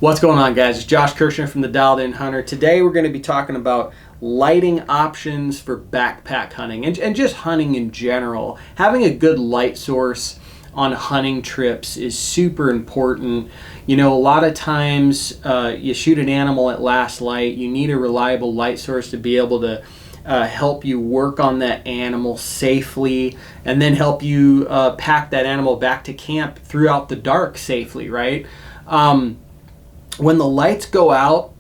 What's going on, guys? It's Josh Kirshner from the Dialed In Hunter. Today we're going to be talking about lighting options for backpack hunting and just hunting in general. Having a good light source on hunting trips is super important. You know, a lot of times you shoot an animal at last light, you need a reliable light source to be able to help you work on that animal safely and then help you pack that animal back to camp throughout the dark safely, right? When the lights go out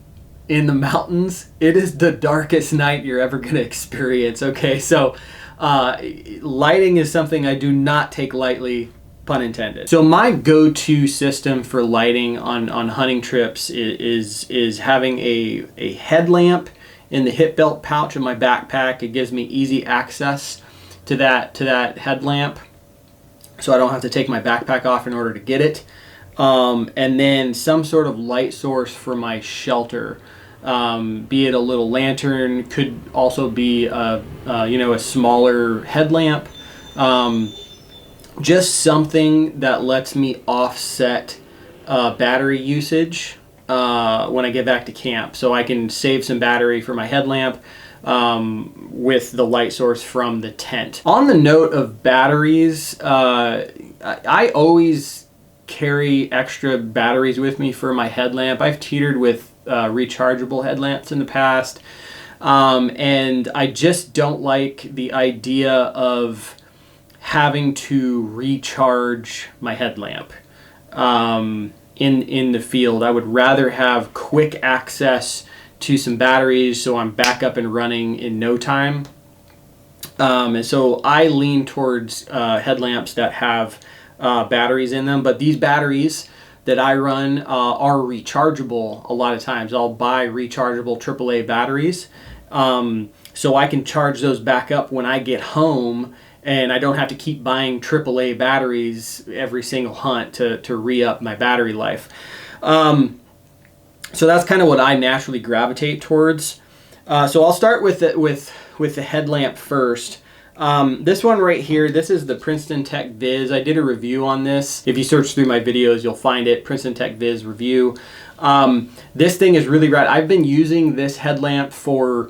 in the mountains, it is the darkest night you're ever going to experience, okay? So lighting is something I do not take lightly, pun intended. So my go-to system for lighting on hunting trips is having a headlamp in the hip belt pouch of my backpack. It gives me easy access to that headlamp, so I don't have to take my backpack off in order to get it. And then some sort of light source for my shelter, be it a little lantern, could also be a smaller headlamp, just something that lets me offset battery usage when I get back to camp, so I can save some battery for my headlamp with the light source from the tent. On the note of batteries, I always carry extra batteries with me for my headlamp. I've teetered with rechargeable headlamps in the past, and I just don't like the idea of having to recharge my headlamp in the field. I would rather have quick access to some batteries so I'm back up and running in no time. And so I lean towards headlamps that have batteries in them, but these batteries that I run are rechargeable a lot of times. I'll buy rechargeable AAA batteries, so I can charge those back up when I get home, and I don't have to keep buying AAA batteries every single hunt to re-up my battery life. So that's kind of what I naturally gravitate towards. So I'll start with the headlamp first. This one right here, this is the Princeton Techviz. I did a review on this. If you search through my videos, you'll find it, Princeton Techviz review. This thing is really right. I've been using this headlamp for,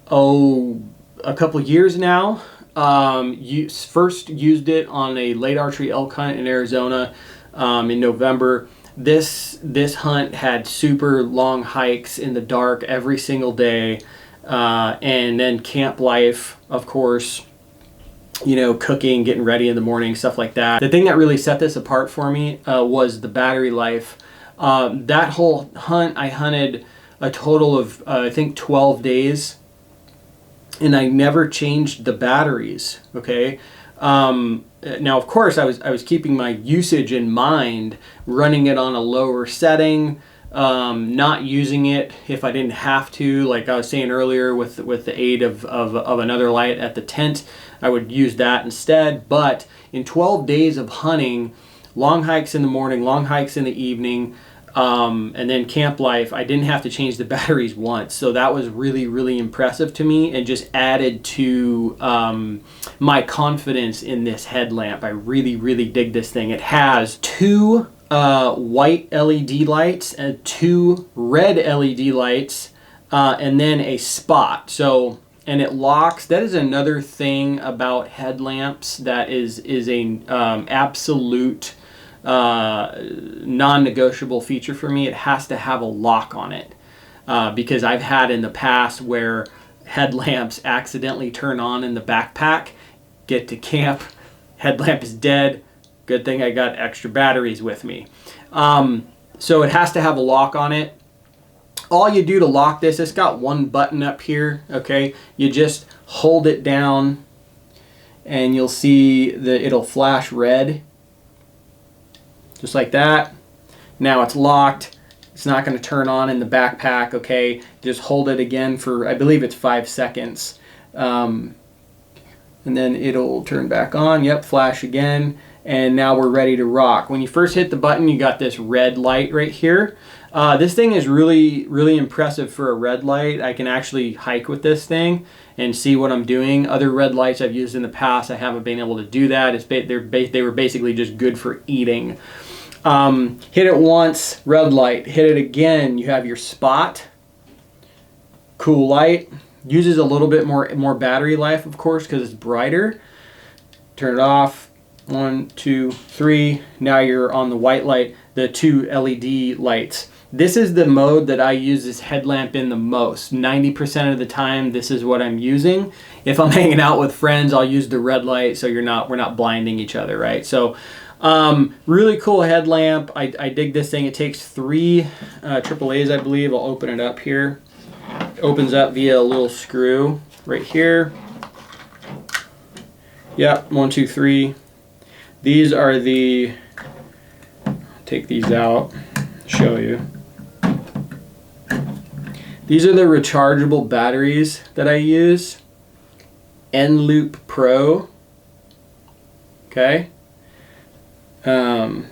a couple years now. First used it on a late archery elk hunt in Arizona in November. This hunt had super long hikes in the dark every single day, and then camp life, of course. You know, cooking, getting ready in the morning, stuff like that. The thing that really set this apart for me was the battery life. That whole hunt, I hunted a total of, I think, 12 days, and I never changed the batteries, okay? Now, of course, I was keeping my usage in mind, running it on a lower setting, not using it if I didn't have to, like I was saying earlier with the aid of another light at the tent. I would use that instead. But in 12 days of hunting, long hikes in the morning, long hikes in the evening, and then camp life, I didn't have to change the batteries once. So that was really, really impressive to me and just added to my confidence in this headlamp. I really, really dig this thing. It has two white LED lights and two red LED lights, and then a spot. So, and it locks. That is another thing about headlamps that is a absolute non-negotiable feature for me. It has to have a lock on it, because I've had in the past where headlamps accidentally turn on in the backpack, get to camp, headlamp is dead. Good thing I got extra batteries with me. So it has to have a lock on it. All you do to lock this, it's got one button up here, okay? You just hold it down and you'll see that it'll flash red. Just like that. Now it's locked. It's not going to turn on in the backpack, okay? Just hold it again for, I believe it's 5 seconds. And then it'll turn back on. Yep, flash again. And now we're ready to rock. When you first hit the button, you got this red light right here. This thing is really, really impressive for a red light. I can actually hike with this thing and see what I'm doing. Other red lights I've used in the past, I haven't been able to do that. They were basically just good for eating. Hit it once, red light. Hit it again, you have your spot. Cool light. Uses a little bit more battery life, of course, because it's brighter. Turn it off. 1, 2, 3. Now you're on the white light, the 2 LED lights. This is the mode that I use this headlamp in the most. 90% of the time, this is what I'm using. If I'm hanging out with friends, I'll use the red light so we're not blinding each other, right? So, really cool headlamp. I dig this thing. It takes 3 AAAs, I believe. I'll open it up here. It opens up via a little screw right here. Yep, 1, 2, 3. These are the, take these out, show you. These are the rechargeable batteries that I use. N-Loop Pro. Okay. And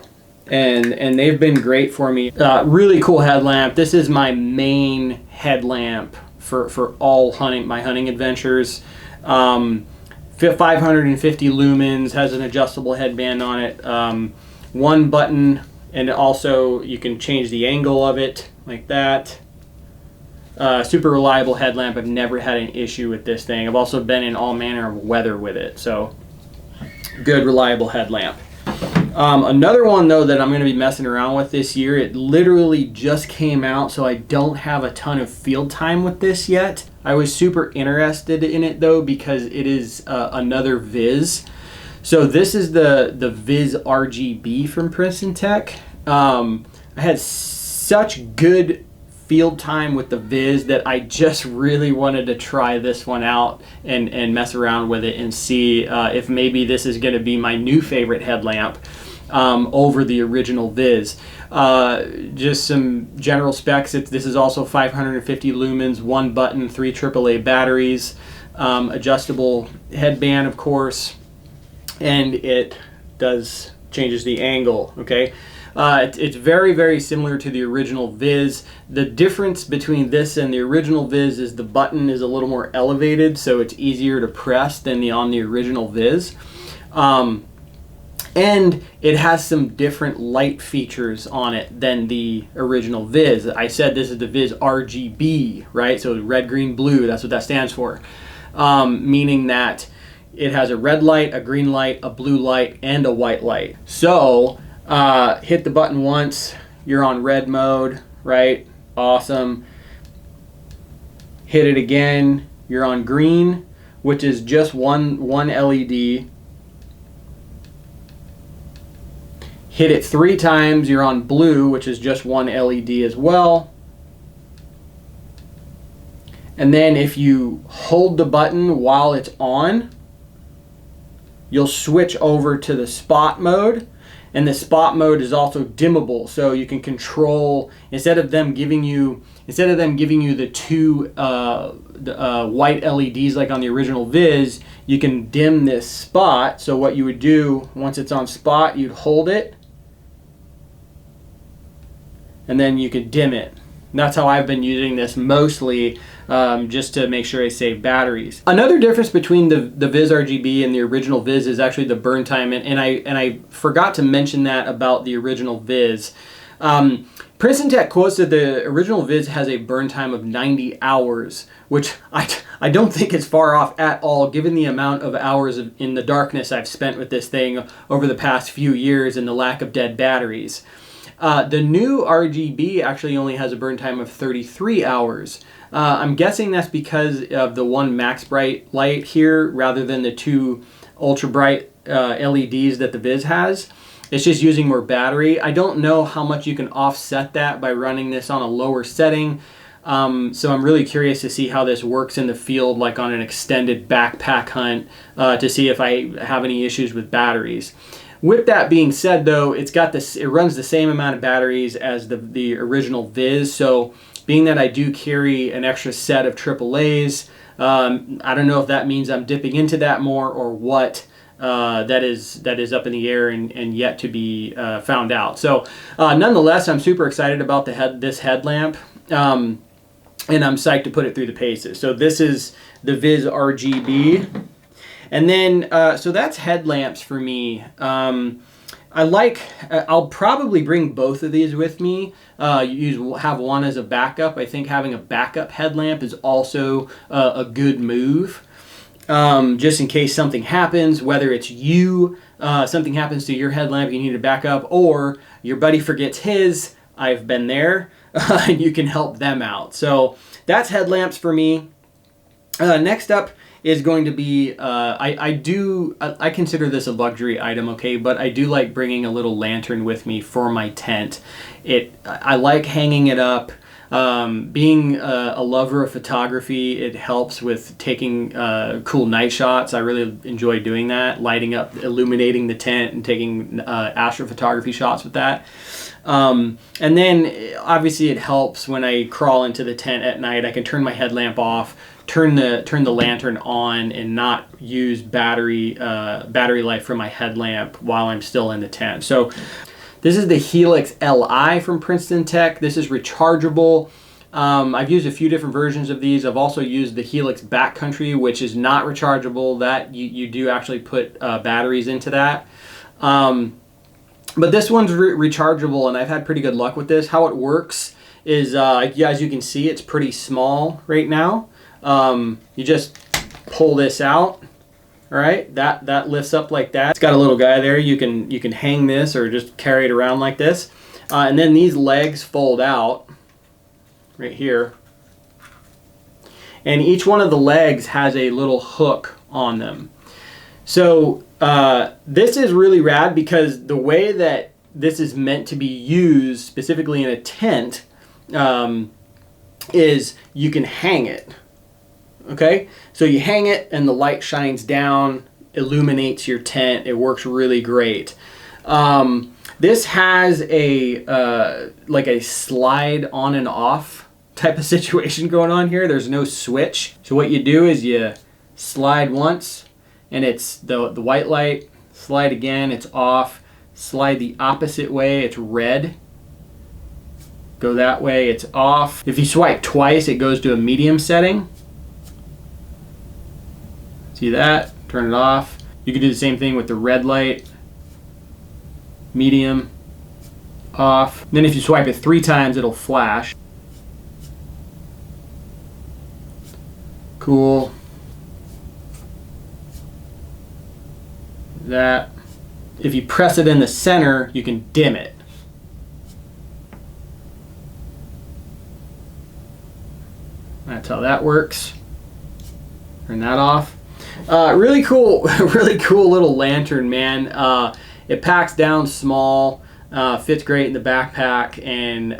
they've been great for me. Really cool headlamp. This is my main headlamp for all my hunting adventures. 550 lumens, has an adjustable headband on it. 1 button, and also you can change the angle of it like that. Super reliable headlamp. I've never had an issue with this thing. I've also been in all manner of weather with it, so good reliable headlamp. Another one though that I'm going to be messing around with this year, it literally just came out, so I don't have a ton of field time with this yet. I was super interested in it though because it is another Viz. So this is the Viz RGB from Princeton Tech. I had such good field time with the Viz that I just really wanted to try this one out and mess around with it and see if maybe this is going to be my new favorite headlamp over the original Viz. Just some general specs. This is also 550 lumens, 1 button, 3 AAA batteries, adjustable headband, of course, and it changes the angle. Okay. It's very, very similar to the original Viz. The difference between this and the original Viz is the button is a little more elevated, so it's easier to press than on the original Viz. And it has some different light features on it than the original Viz. I said this is the Viz RGB, right? So red, green, blue, that's what that stands for. Meaning that it has a red light, a green light, a blue light, and a white light. So hit the button once, you're on red mode, right? Awesome. Hit it again, you're on green, which is just one LED. Hit it 3 times, you're on blue, which is just 1 LED as well. And then if you hold the button while it's on, you'll switch over to the spot mode. And the spot mode is also dimmable, so you can control, instead of them giving you the 2 white LEDs like on the original Viz, you can dim this spot. So what you would do once it's on spot, you'd hold it, and then you could dim it. And that's how I've been using this mostly, just to make sure I save batteries. Another difference between the Viz RGB and the original Viz is actually the burn time, and I forgot to mention that about the original Viz. Princeton Tech quotes that the original Viz has a burn time of 90 hours, which I don't think is far off at all, given the amount of hours in the darkness I've spent with this thing over the past few years and the lack of dead batteries. The new RGB actually only has a burn time of 33 hours. I'm guessing that's because of the 1 max bright light here rather than the 2 ultra bright LEDs that the Viz has. It's just using more battery. I don't know how much you can offset that by running this on a lower setting. So I'm really curious to see how this works in the field, like on an extended backpack hunt, to see if I have any issues with batteries. With that being said, though, it runs the same amount of batteries as the original Viz. So being that I do carry an extra set of AAAs, I don't know if that means I'm dipping into that more or what. That is up in the air and yet to be found out. So nonetheless, I'm super excited about this headlamp, and I'm psyched to put it through the paces. So this is the Viz RGB. And then, so that's headlamps for me. I'll probably bring both of these with me. Have one as a backup. I think having a backup headlamp is also a good move. Just in case something happens, whether it's something happens to your headlamp, you need to back up, or your buddy forgets his. I've been there. And you can help them out. So that's headlamps for me. Next up is going to be, I consider this a luxury item, okay, but I do like bringing a little lantern with me for my tent. I like hanging it up. Being a lover of photography, it helps with taking cool night shots. I really enjoy doing that, lighting up, illuminating the tent and taking astrophotography shots with that. And then obviously it helps when I crawl into the tent at night. I can turn my headlamp off, turn the lantern on, and not use battery life from my headlamp while I'm still in the tent. So this is the Helix Li from Princeton Tech. This is rechargeable. I've used a few different versions of these. I've also used the Helix Backcountry, which is not rechargeable. That you do actually put batteries into that. But this one's rechargeable, and I've had pretty good luck with this. How it works is, as you can see, it's pretty small right now. You just pull this out. All right, that lifts up like that. It's got a little guy there. You can hang this or just carry it around like this. And then these legs fold out right here. And each one of the legs has a little hook on them. So this is really rad because the way that this is meant to be used, specifically in a tent, is you can hang it. Okay, so you hang it and the light shines down, illuminates your tent. It works really great. This has like a slide on and off type of situation going on here. There's no switch. So what you do is you slide once and it's the white light, slide again, it's off, slide the opposite way, it's red. Go that way, it's off. If you swipe twice, it goes to a medium setting. See that? Turn it off. You can do the same thing with the red light. Medium. Off. Then if you swipe it 3 times, it'll flash. Cool. That. If you press it in the center, you can dim it. That's how that works. Turn that off. Really cool little lantern, man. It packs down small, fits great in the backpack, and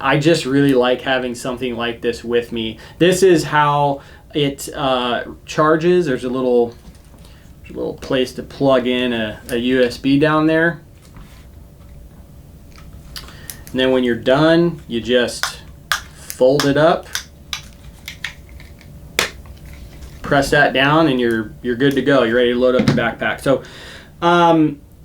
I just really like having something like this with me. This is how it charges. There's a little place to plug in a USB down there. And then when you're done, you just fold it up. Press that down and you're good to go. You're ready to load up the backpack. So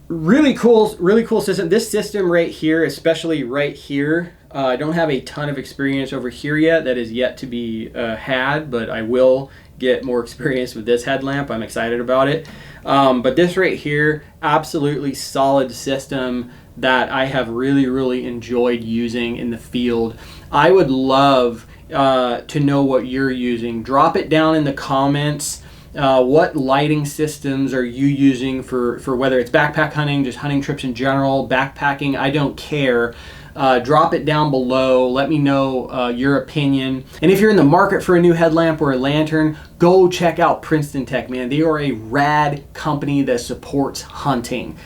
really cool system. This system right here, especially right here, I don't have a ton of experience over here yet. That is yet to be had, but I will get more experience with this headlamp. I'm excited about it. But this right here, absolutely solid system that I have really enjoyed using in the field. I would love to know what you're using. Drop it down in the comments. What lighting systems are you using for whether it's backpack hunting, just hunting trips in general, backpacking, I don't care. Drop it down below. Let me know your opinion. And if you're in the market for a new headlamp or a lantern, go check out Princeton Tech, man. They are a rad company that supports hunting.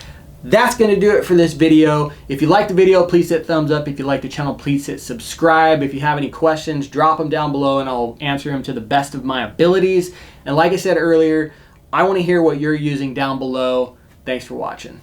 That's going to do it for this video. If you like the video, please hit thumbs up. If you like the channel, please hit subscribe. If you have any questions, drop them down below and I'll answer them to the best of my abilities. And like I said earlier, I want to hear what you're using down below. Thanks for watching.